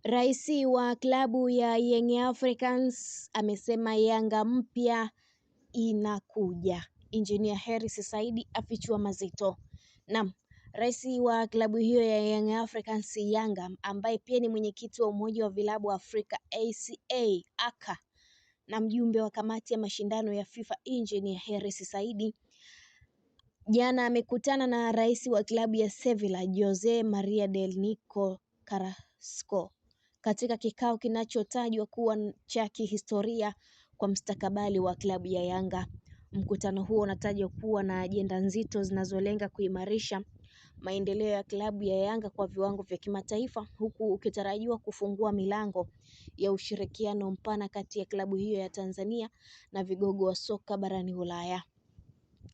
Rais wa klabu ya Young Africans amesema Yanga mpya inakuja. Engineer Hersi Said afichua mazito. Naam, rais wa klabu hiyo ya Young Africans Yanga ambaye pia ni mwenyekiti wa Umoja wa Vilabu Afrika ACA na mjumbe wa kamati ya mashindano ya FIFA Engineer Hersi Said jana amekutana na rais wa klabu ya Sevilla Jose Maria del Nico Carrasco katika kikao kinachotajwa kuwa cha kihistoria kwa mustakabali wa klabu ya Yanga. Mkutano huo unatajwa kuwa na ajenda nzito zinazolenga kuimarisha maendeleo ya klabu ya Yanga kwa viwango vya kimataifa, huku ukitarajiwa kufungua milango ya ushirikiano mpana kati ya klabu hiyo ya Tanzania na vigogo wa soka barani Ulaya.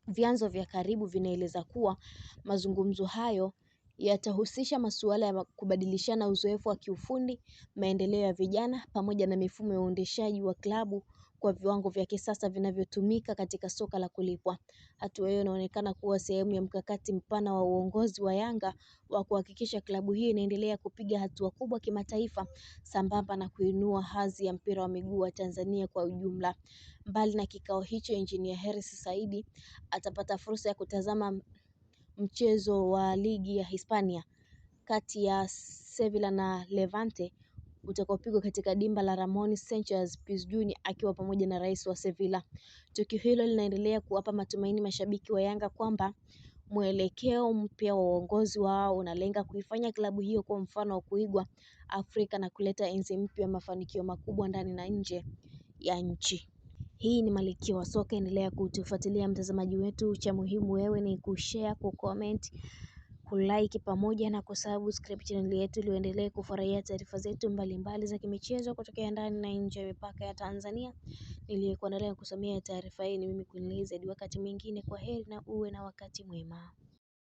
Vyanzo vya karibu vinaeleza kuwa mazungumzo hayo yatahusisha masuala ya kubadilishana uzoefu wa kiufundi, maendeleo ya vijana pamoja na mifumo ya uendeshaji wa klabu kwa viwango vya kisasa vinavyotumika katika soka la kulipwa. Hatua hiyo inaonekana kuwa sehemu ya mkakati mpana wa uongozi wa Yanga wa kuhakikisha klabu hiyo inaendelea kupiga hatua kubwa kimataifa sambamba na kuinua hadhi ya mpira wa miguu wa Tanzania kwa ujumla. Mbali na kikao hicho, Engineer Hersi Said atapata fursa ya kutazama mchezo wa ligi ya Hispania kati ya Sevilla na Levante utakaopigwa katika dimba la Ramon Sanchez Pizjuan akiwa pamoja na rais wa Sevilla. Tukio hilo linaendelea kuwapa matumaini mashabiki wa Yanga kwamba mwelekeo mpya wa uongozi wao unalenga kuifanya klabu hiyo kwa mfano wa kuigwa Afrika na kuleta enzi mpya ya mafanikio makubwa ndani na nje ya nchi. Hii ni Malkia wa Soka, endelea kutufuatilia mtazamaji wetu. Cha muhimu wewe ni kushare, kucomment, kulike pamoja na kusubscribe channel yetu ili uendelee kufurahia taarifa zetu mbalimbali za kimichezo kutokea ndani na nje ya mipaka ya Tanzania. Niliyekuandalia kusomea taarifa hii ni mimi Queen Lizzy. Wakati mwingine, kwa heri na uwe na wakati mwema.